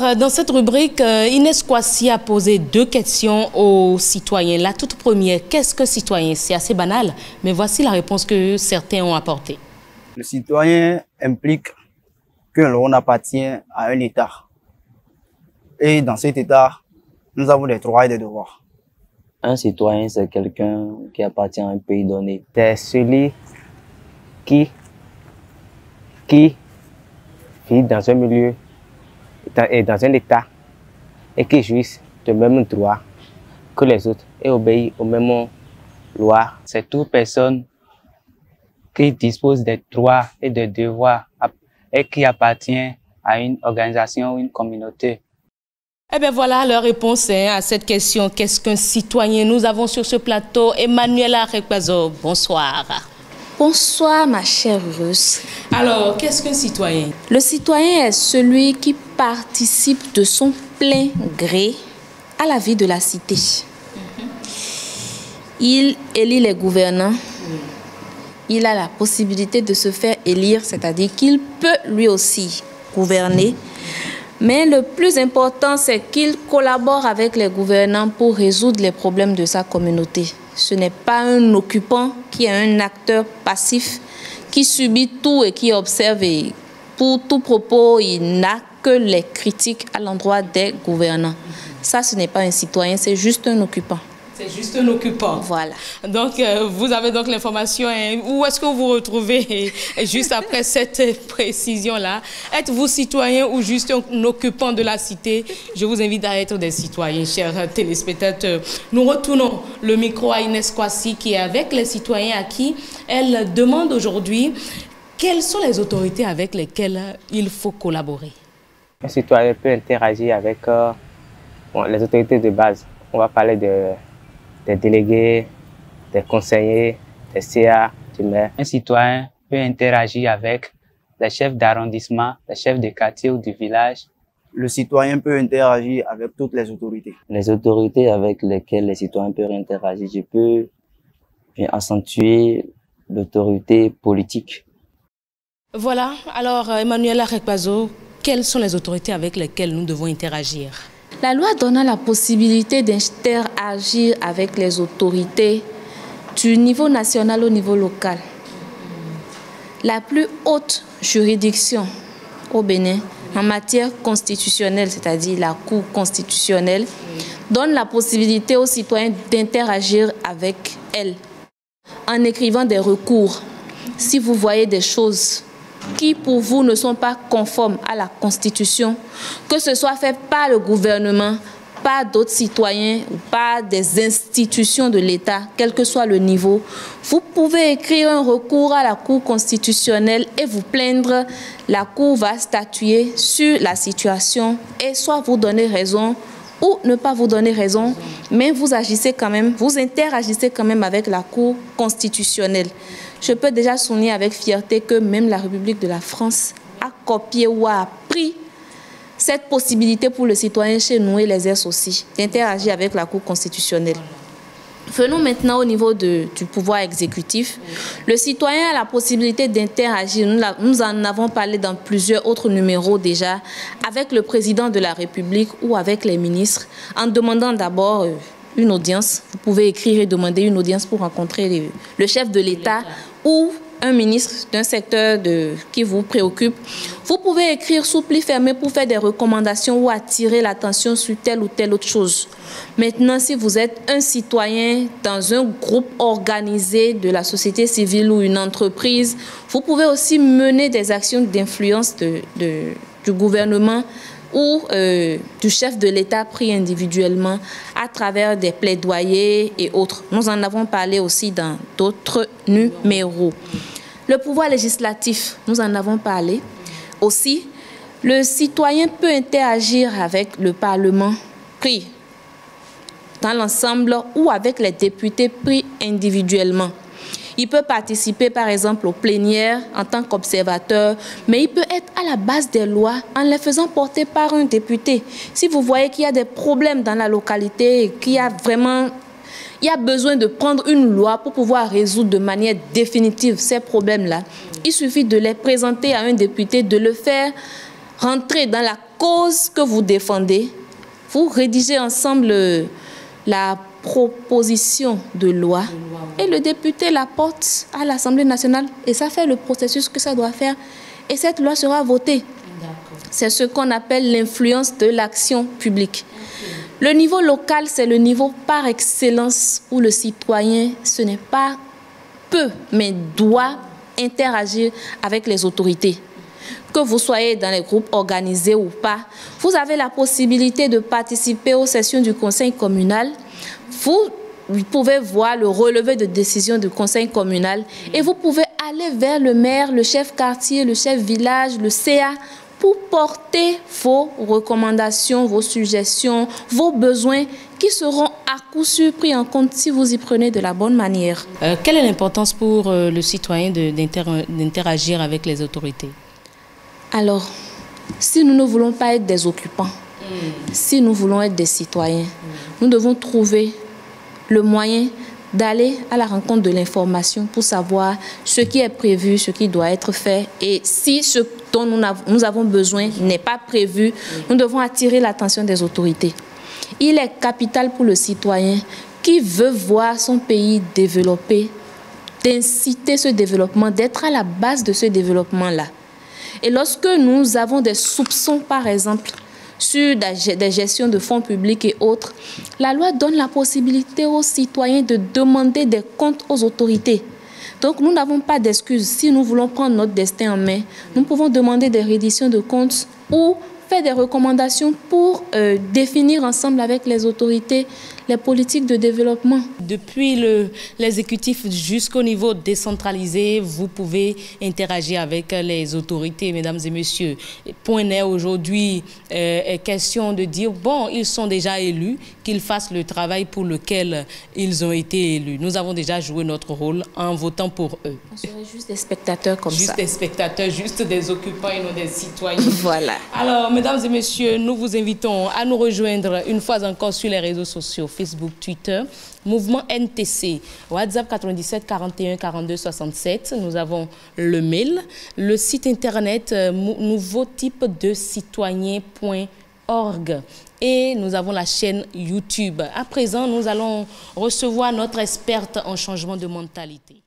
Alors, dans cette rubrique, Inès Kwasi a posé deux questions aux citoyens. La toute première, qu'est-ce que citoyen? C'est assez banal, mais voici la réponse que certains ont apportée. Le citoyen implique que l'on appartient à un État. Et dans cet État, nous avons des droits et des devoirs. Un citoyen, c'est quelqu'un qui appartient à un pays donné. C'est celui qui vit dans un milieu et dans un État et qui jouit de mêmes droits que les autres et obéit aux mêmes lois. C'est toute personne qui dispose des droits et des devoirs et qui appartient à une organisation ou une communauté. Eh bien voilà leur réponse à cette question. Qu'est-ce qu'un citoyen? Nous avons sur ce plateau Emmanuela Rekwazo. Bonsoir. Bonsoir ma chère heureuse. Alors, qu'est-ce qu'un citoyen? Le citoyen est celui qui participe de son plein gré à la vie de la cité. Il élit les gouvernants. Il a la possibilité de se faire élire, c'est-à-dire qu'il peut lui aussi gouverner. Mais le plus important, c'est qu'il collabore avec les gouvernants pour résoudre les problèmes de sa communauté. Ce n'est pas un occupant qui est un acteur passif qui subit tout et qui observe. Et pour tout propos, il n'a que les critiques à l'endroit des gouvernants. Ça, ce n'est pas un citoyen, c'est juste un occupant. C'est juste un occupant. Voilà. Donc, vous avez donc l'information. Où est-ce que vous vous retrouvez juste après cette précision-là? Êtes-vous citoyen ou juste un occupant de la cité? Je vous invite à être des citoyens, chers téléspectateurs. Nous retournons le micro à Inès Kwasi qui est avec les citoyens à qui elle demande aujourd'hui quelles sont les autorités avec lesquelles il faut collaborer. Un citoyen peut interagir avec les autorités de base. On va parler des délégués, des conseillers, des CA, du maire. Un citoyen peut interagir avec les chefs d'arrondissement, les chefs de quartier ou du village. Le citoyen peut interagir avec toutes les autorités. Les autorités avec lesquelles les citoyens peuvent interagir, je peux accentuer l'autorité politique. Voilà, alors Emmanuela Rekwazo, quelles sont les autorités avec lesquelles nous devons interagir? La loi donne la possibilité d'interagir avec les autorités du niveau national au niveau local. La plus haute juridiction au Bénin en matière constitutionnelle, c'est-à-dire la Cour constitutionnelle, donne la possibilité aux citoyens d'interagir avec elle en écrivant des recours. Si vous voyez des choses qui pour vous ne sont pas conformes à la Constitution, que ce soit fait par le gouvernement, par d'autres citoyens ou par des institutions de l'État, quel que soit le niveau, vous pouvez écrire un recours à la Cour constitutionnelle et vous plaindre. La Cour va statuer sur la situation et soit vous donner raison ou ne pas vous donner raison, mais vous agissez quand même, vous interagissez quand même avec la Cour constitutionnelle. Je peux déjà souligner avec fierté que même la République de la France a copié ou a appris cette possibilité pour le citoyen chez nous et les exerce aussi, d'interagir avec la Cour constitutionnelle. Venons maintenant au niveau du pouvoir exécutif. Le citoyen a la possibilité d'interagir, nous en avons parlé dans plusieurs autres numéros déjà, avec le président de la République ou avec les ministres, en demandant d'abord une audience. Vous pouvez écrire et demander une audience pour rencontrer le chef de l'État ou un ministre d'un secteur qui vous préoccupe. Vous pouvez écrire sous pli fermé pour faire des recommandations ou attirer l'attention sur telle ou telle autre chose. Maintenant, si vous êtes un citoyen dans un groupe organisé de la société civile ou une entreprise, vous pouvez aussi mener des actions d'influence du gouvernement ou du chef de l'État pris individuellement à travers des plaidoyers et autres. Nous en avons parlé aussi dans d'autres numéros. Le pouvoir législatif, nous en avons parlé aussi. Le citoyen peut interagir avec le Parlement pris dans l'ensemble ou avec les députés pris individuellement. Il peut participer par exemple aux plénières en tant qu'observateur, mais il peut être à la base des lois en les faisant porter par un député. Si vous voyez qu'il y a des problèmes dans la localité et qu'il y a vraiment besoin de prendre une loi pour pouvoir résoudre de manière définitive ces problèmes-là, il suffit de les présenter à un député, de le faire rentrer dans la cause que vous défendez, vous rédigez ensemble la proposition de loi et le député la porte à l'Assemblée nationale et ça fait le processus que ça doit faire et cette loi sera votée. C'est ce qu'on appelle l'influence de l'action publique. Le niveau local, c'est le niveau par excellence où le citoyen, ce n'est pas peut, mais doit interagir avec les autorités. Que vous soyez dans les groupes organisés ou pas, vous avez la possibilité de participer aux sessions du conseil communal. Vous pouvez voir le relevé de décision du conseil communal et vous pouvez aller vers le maire, le chef quartier, le chef village, le CA pour porter vos recommandations, vos suggestions, vos besoins qui seront à coup sûr pris en compte si vous y prenez de la bonne manière. Quelle est l'importance pour le citoyen d'interagir avec les autorités? Alors, si nous ne voulons pas être des occupants, si nous voulons être des citoyens, nous devons trouver le moyen d'aller à la rencontre de l'information pour savoir ce qui est prévu, ce qui doit être fait. Et si ce dont nous avons besoin n'est pas prévu, nous devons attirer l'attention des autorités. Il est capital pour le citoyen qui veut voir son pays développé, d'inciter ce développement, d'être à la base de ce développement-là. Et lorsque nous avons des soupçons, par exemple, sur des gestions de fonds publics et autres, la loi donne la possibilité aux citoyens de demander des comptes aux autorités. Donc nous n'avons pas d'excuses. Si nous voulons prendre notre destin en main, nous pouvons demander des redditions de comptes ou faire des recommandations pour définir ensemble avec les autorités les politiques de développement. Depuis l'exécutif jusqu'au niveau décentralisé, vous pouvez interagir avec les autorités, mesdames et messieurs. Point n'est aujourd'hui question de dire, bon, ils sont déjà élus, qu'ils fassent le travail pour lequel ils ont été élus. Nous avons déjà joué notre rôle en votant pour eux. On serait juste des spectateurs comme ça. Juste des spectateurs, juste des occupants et non des citoyens. Voilà. Alors, mesdames et messieurs, nous vous invitons à nous rejoindre une fois encore sur les réseaux sociaux, Facebook, Twitter, Mouvement NTC, WhatsApp 97 41 42 67. Nous avons le mail, le site internet nouveau type de citoyen.org et nous avons la chaîne YouTube. À présent, nous allons recevoir notre experte en changement de mentalité.